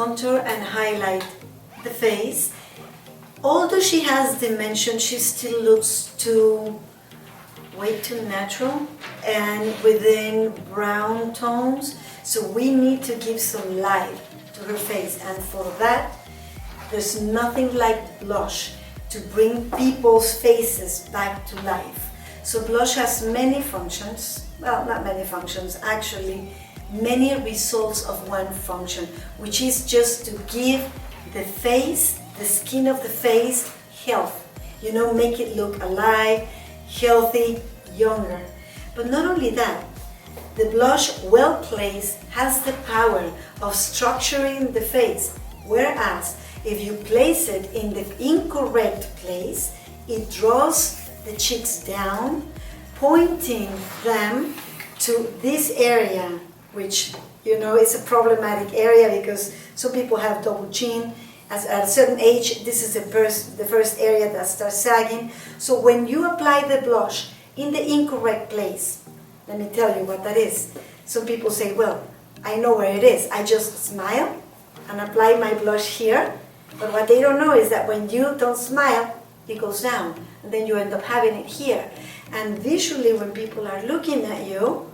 contour and highlight the face. Although she has dimension, she still looks way too natural and within brown tones. So we need to give some light to her face, and for that, there's nothing like blush to bring people's faces back to life. So blush has many functions, well, not many functions, actually many results of one function, which is just to give the face, the skin of the face, health. You know, make it look alive, healthy, younger. But not only that, the blush well placed has the power of structuring the face, whereas if you place it in the incorrect place, it draws the cheeks down, pointing them to this area, which, you know, is a problematic area because some people have double chin. At a certain age, this is the first area that starts sagging. So when you apply the blush in the incorrect place, let me tell you what that is. Some people say, well, I know where it is. I just smile and apply my blush here. But what they don't know is that when you don't smile, it goes down. And then you end up having it here. And visually, when people are looking at you,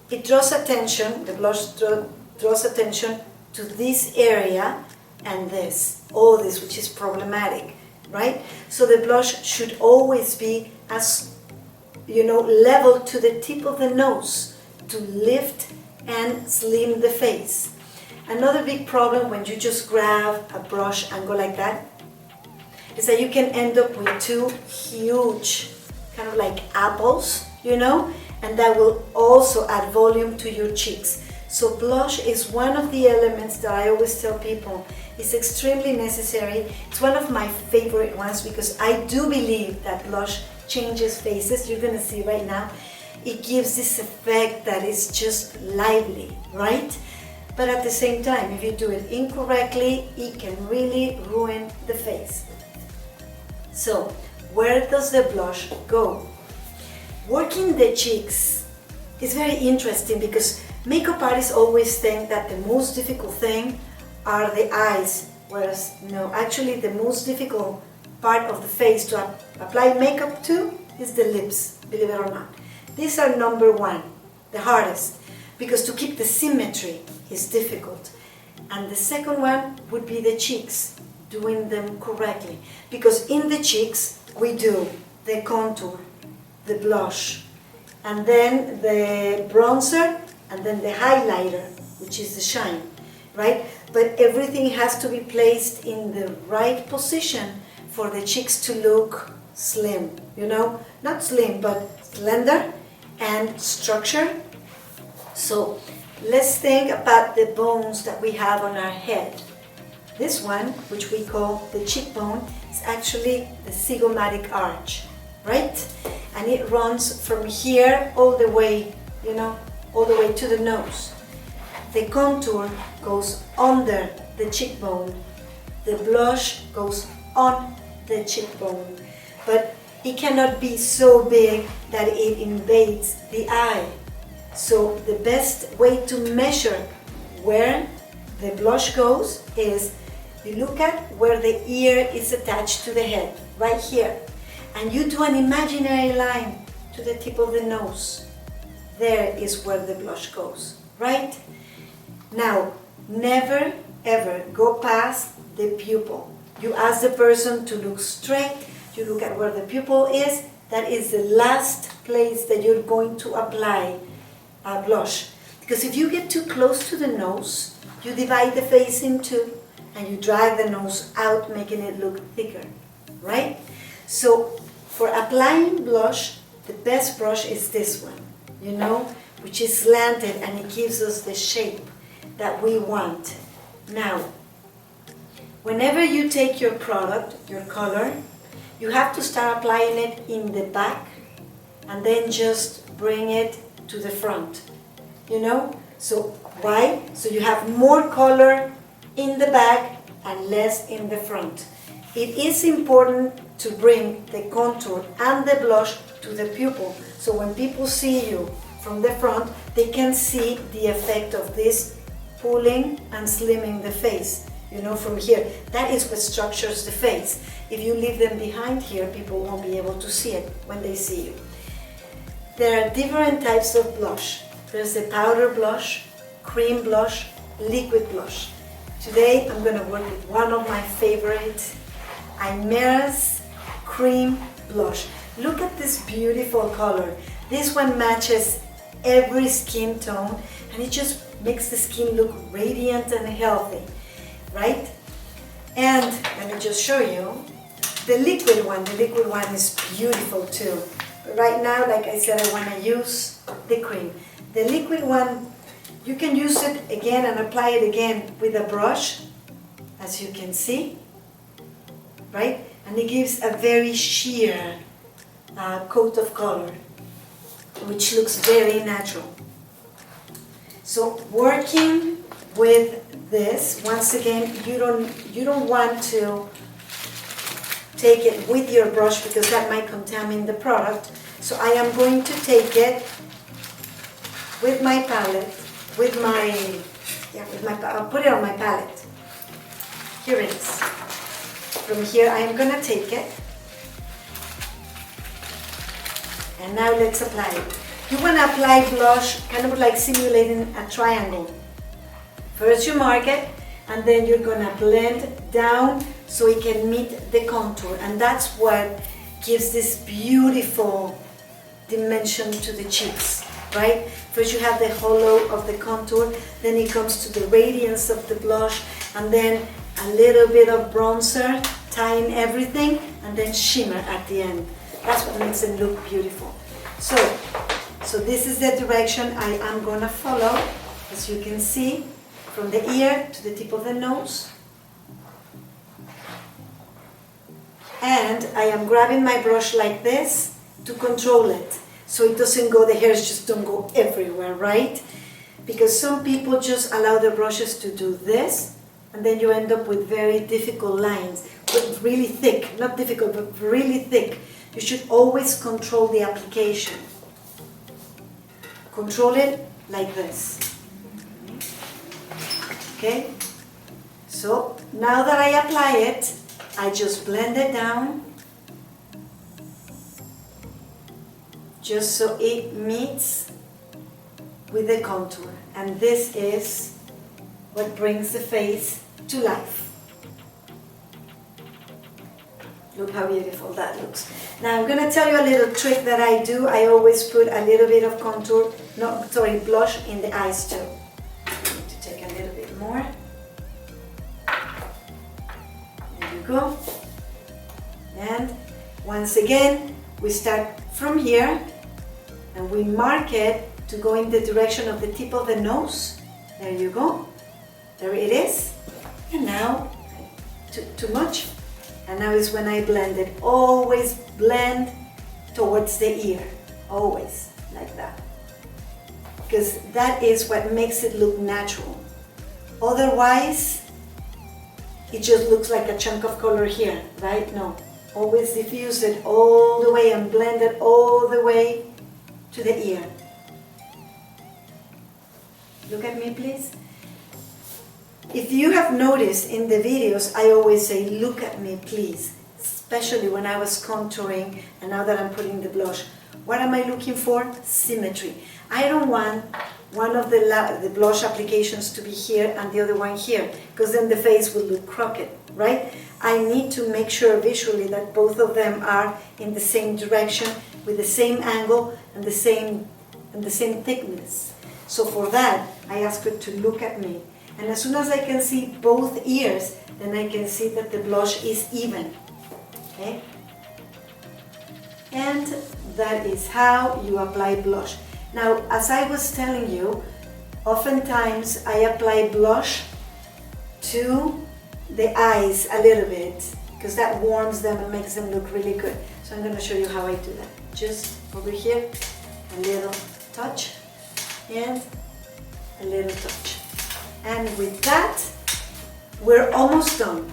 it draws attention, the blush draws attention to this area and this, all this, which is problematic, right? So the blush should always be as, you know, level to the tip of the nose to lift and slim the face. Another big problem when you just grab a brush and go like that is that you can end up with two huge, kind of like apples, you know, and that will also add volume to your cheeks. So blush is one of the elements that I always tell people is extremely necessary. It's one of my favorite ones because I do believe that blush changes faces. You're gonna see right now. It gives this effect that is just lively, right? But at the same time, if you do it incorrectly, it can really ruin the face. So, where does the blush go? Working the cheeks is very interesting because makeup artists always think that the most difficult thing are the eyes, whereas no, actually the most difficult part of the face to apply makeup to is the lips, believe it or not. These are number one, the hardest, because to keep the symmetry is difficult. And the second one would be the cheeks, doing them correctly. Because in the cheeks, we do the contour, the blush, and then the bronzer, and then the highlighter, which is the shine, right? But everything has to be placed in the right position for the cheeks to look slim, you know? Not slim, but slender and structured. So let's think about the bones that we have on our head. This one, which we call the cheekbone, is actually the zygomatic arch, right? And it runs from here all the way, you know, all the way to the nose. The contour goes under the cheekbone. The blush goes on the cheekbone. But it cannot be so big that it invades the eye. So the best way to measure where the blush goes is you look at where the ear is attached to the head, right here. And you do an imaginary line to the tip of the nose. There is where the blush goes, right? Now, never ever go past the pupil. You ask the person to look straight, you look at where the pupil is, that is the last place that you're going to apply a blush. Because if you get too close to the nose, you divide the face in two and you drag the nose out, making it look thicker, right? So for applying blush, the best brush is this one, you know, which is slanted and it gives us the shape that we want. Now, whenever you take your product, your color, you have to start applying it in the back and then just bring it to the front, you know? So why? So you have more color in the back and less in the front. It is important to bring the contour and the blush to the pupil. So when people see you from the front, they can see the effect of this pulling and slimming the face. you know, from here. That is what structures the face. If you leave them behind here, people won't be able to see it when they see you. There are different types of blush. There's the powder blush, cream blush, liquid blush. Today I'm going to work with one of my favorites, Aymera's cream blush. Look at this beautiful color. This one matches every skin tone and it just makes the skin look radiant and healthy, right? And let me just show you the liquid one. The liquid one is beautiful too. But right now, like I said, I want to use the cream. The liquid one, you can use it again and apply it again with a brush, as you can see, right? And it gives a very sheer coat of color, which looks very natural. So working with this, once again, you don't want to take it with your brush because that might contaminate the product. So I am going to take it with my palette, I'll put it on my palette. Here it is. From here I am going to take it. And now let's apply it. You want to apply blush kind of like simulating a triangle. First you mark it, and then you're going to blend down so it can meet the contour. And that's what gives this beautiful dimension to the cheeks, right? First you have the hollow of the contour, then it comes to the radiance of the blush, and then a little bit of bronzer, tying everything, and then shimmer at the end. That's what makes it look beautiful. So this is the direction I am going to follow, as you can see, from the ear to the tip of the nose. And I am grabbing my brush like this to control it, so it doesn't go, the hairs just don't go everywhere, right? Because some people just allow their brushes to do this, and then you end up with very difficult lines, but really thick, not difficult, but really thick. You should always control the application. Control it like this. Okay? So now that I apply it, I just blend it down, just so it meets with the contour. And this is what brings the face to life. Look how beautiful that looks. Now I'm going to tell you a little trick that I do. I always put a little bit of blush in the eyes too. I need to take a little bit more. There you go. And once again, we start from here and we mark it to go in the direction of the tip of the nose. There you go. There it is. And now, too much. And now is when I blend it. Always blend towards the ear. Always, like that. Because that is what makes it look natural. Otherwise, it just looks like a chunk of color here, right? No. Always diffuse it all the way and blend it all the way to the ear. Look at me, please. If you have noticed in the videos, I always say, look at me, please. Especially when I was contouring and now that I'm putting the blush. What am I looking for? Symmetry. I don't want one of the blush applications to be here and the other one here, because then the face will look crooked, right? I need to make sure visually that both of them are in the same direction, with the same angle and the same thickness. So for that, I ask her to look at me. And as soon as I can see both ears, then I can see that the blush is even. Okay? And that is how you apply blush. Now, as I was telling you, oftentimes I apply blush to the eyes a little bit, because that warms them and makes them look really good. So I'm going to show you how I do that. Just over here, a little touch, and a little touch. And with that, we're almost done.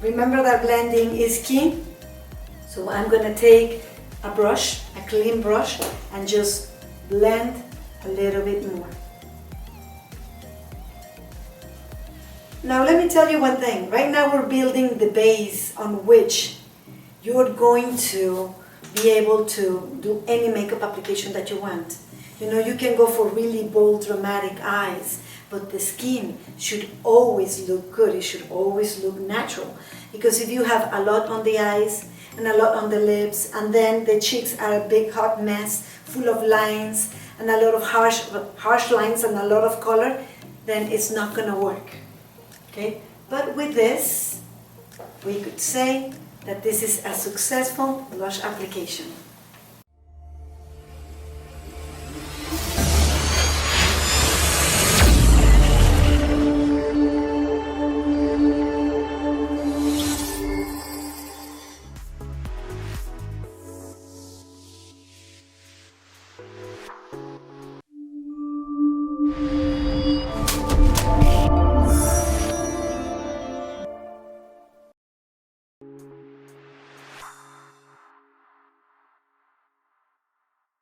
Remember that blending is key? So I'm going to take a brush, a clean brush, and just blend a little bit more. Now let me tell you one thing. Right now we're building the base on which you're going to be able to do any makeup application that you want. You know, you can go for really bold, dramatic eyes, but the skin should always look good. It should always look natural. Because if you have a lot on the eyes and a lot on the lips, and then the cheeks are a big hot mess, full of lines, and a lot of harsh lines and a lot of color, then it's not gonna work. Okay? But with this, we could say that this is a successful blush application.